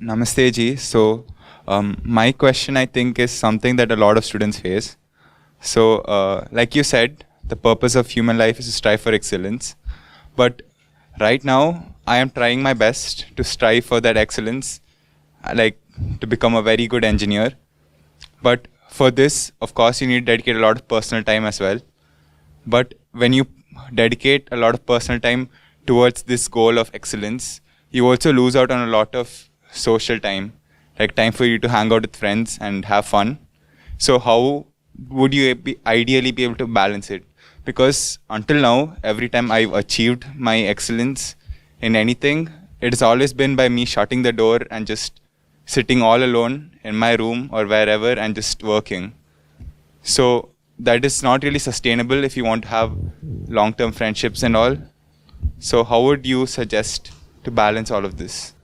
Namaste ji. So, my question I think is something that a lot of students face. So, like you said, the purpose of human life is to strive for excellence. But right now, I am trying my best to strive for that excellence, like to become a very good engineer. But for this, of course, you need to dedicate a lot of personal time as well. But when you dedicate a lot of personal time towards this goal of excellence, you also lose out on a lot of social time, like time for you to hang out with friends and have fun. So how would you ideally be able to balance it? Because until now, every time I've achieved my excellence in anything, it has always been by me shutting the door and just sitting all alone in my room or wherever and just working. So that is not really sustainable if you want to have long-term friendships and all. So how would you suggest to balance all of this?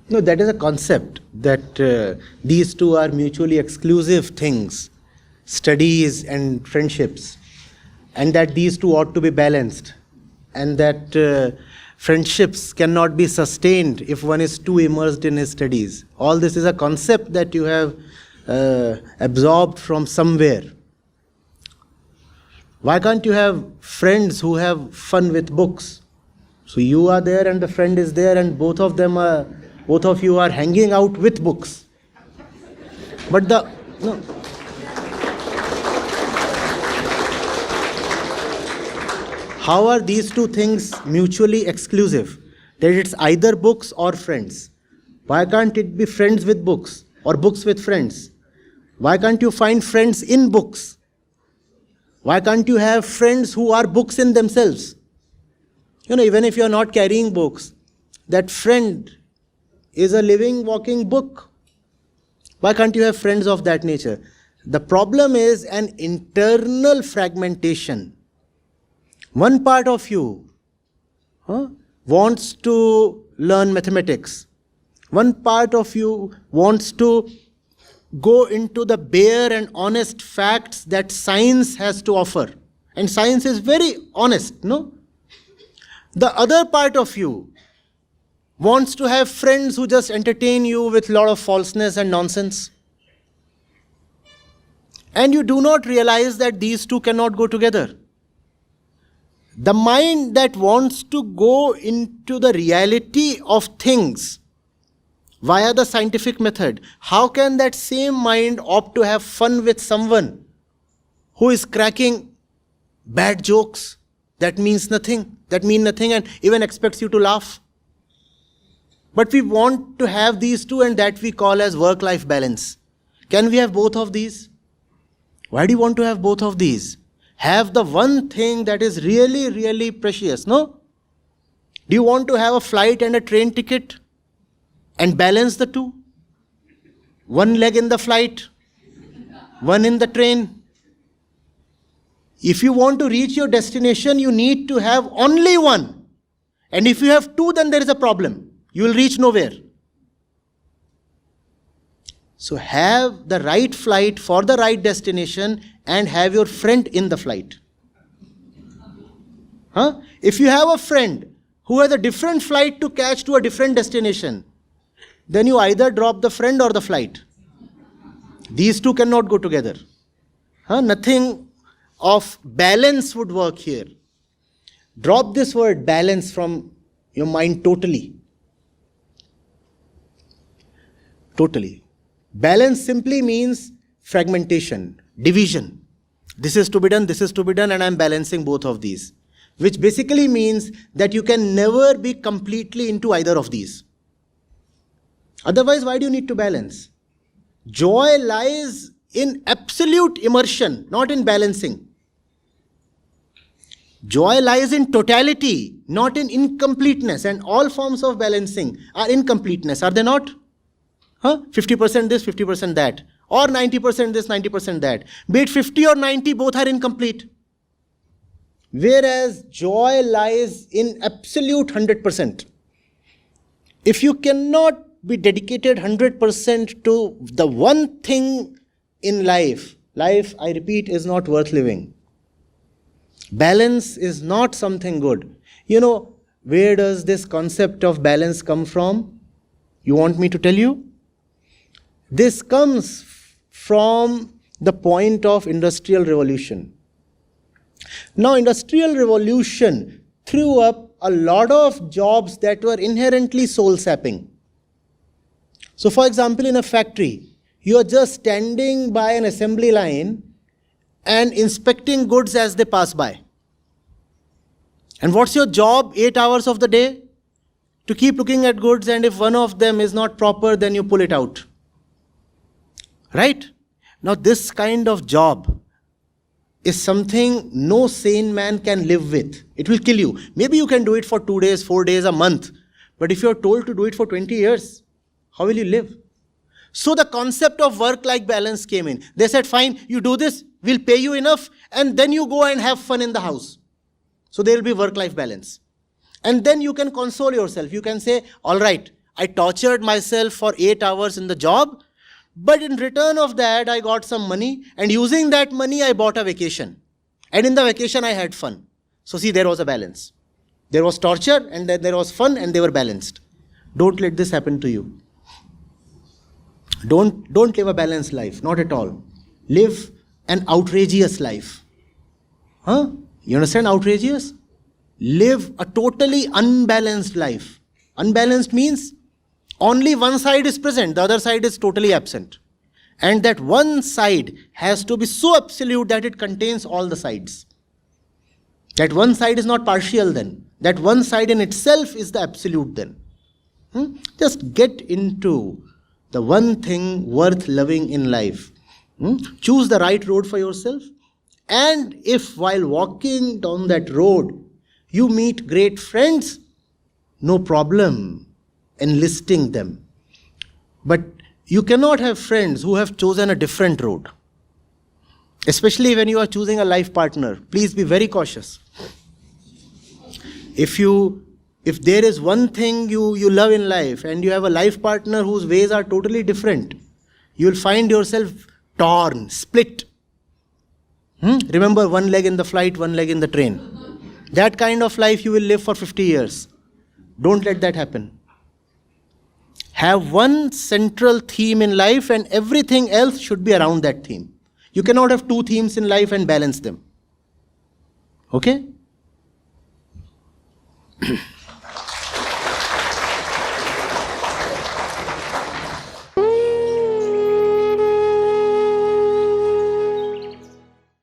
No, that is a concept that these two are mutually exclusive things, studies and friendships, and that these two ought to be balanced, and that friendships cannot be sustained if one is too immersed in his studies. All this is a concept that you have absorbed from somewhere. Why can't you have friends who have fun with books? So you are there and the friend is there, and both of you are hanging out with books. But how are these two things mutually exclusive? That it's either books or friends. Why can't it be friends with books or books with friends? Why can't you find friends in books? Why can't you have friends who are books in themselves? Even if you're not carrying books, that friend is a living, walking book. Why can't you have friends of that nature? The problem is an internal fragmentation. One part of you wants to learn mathematics. One part of you wants to go into the bare and honest facts that science has to offer. And science is very honest, no? The other part of you wants to have friends who just entertain you with a lot of falseness and nonsense. And you do not realize that these two cannot go together. The mind that wants to go into the reality of things via the scientific method, how can that same mind opt to have fun with someone who is cracking bad jokes that mean nothing and even expects you to laugh? But we want to have these two, and that we call as work-life balance. Can we have both of these? Why do you want to have both of these? Have the one thing that is really, really precious, no? Do you want to have a flight and a train ticket and balance the two? One leg in the flight, one in the train. If you want to reach your destination, you need to have only one. And if you have two, then there is a problem. You will reach nowhere. So have the right flight for the right destination and have your friend in the flight. If you have a friend who has a different flight to catch to a different destination, then you either drop the friend or the flight. These two cannot go together. Nothing of balance would work here. Drop this word balance from your mind totally. Totally. Balance simply means fragmentation, division. This is to be done, and I'm balancing both of these. Which basically means that you can never be completely into either of these. Otherwise, why do you need to balance? Joy lies in absolute immersion, not in balancing. Joy lies in totality, not in incompleteness. And all forms of balancing are incompleteness, are they not? 50% this, 50% that. Or 90% this, 90% that. Be it 50 or 90, both are incomplete. Whereas joy lies in absolute 100%. If you cannot be dedicated 100% to the one thing in life, I repeat, is not worth living. Balance is not something good. Where does this concept of balance come from? You want me to tell you? This comes from the point of industrial revolution. Now, industrial revolution threw up a lot of jobs that were inherently soul-sapping. So, for example, in a factory, you are just standing by an assembly line and inspecting goods as they pass by. And what's your job 8 hours of the day? To keep looking at goods, and if one of them is not proper, then you pull it out. Right? Now, this kind of job is something no sane man can live with. It will kill you. Maybe you can do it for 2 days, 4 days, a month. But if you're told to do it for 20 years, how will you live? So the concept of work-life balance came in. They said, fine, you do this, we'll pay you enough, and then you go and have fun in the house. So there will be work-life balance. And then you can console yourself. You can say, all right, I tortured myself for 8 hours in the job, but in return of that, I got some money, and using that money, I bought a vacation. And in the vacation, I had fun. So see, there was a balance. There was torture, and then there was fun, and they were balanced. Don't let this happen to you. Don't live a balanced life, not at all. Live an outrageous life. Huh? You understand outrageous? Live a totally unbalanced life. Unbalanced means only one side is present, the other side is totally absent. And that one side has to be so absolute that it contains all the sides. That one side is not partial then. That one side in itself is the absolute then. Just get into the one thing worth loving in life. Choose the right road for yourself. And if while walking down that road, you meet great friends, no problem enlisting them. But you cannot have friends who have chosen a different road. Especially when you are choosing a life partner. Please be very cautious. If there is one thing you love in life and you have a life partner whose ways are totally different, you will find yourself torn, split. Remember, one leg in the flight, one leg in the train. That kind of life you will live for 50 years. Don't let that happen. Have one central theme in life and everything else should be around that theme. You cannot have two themes in life and balance them. Okay?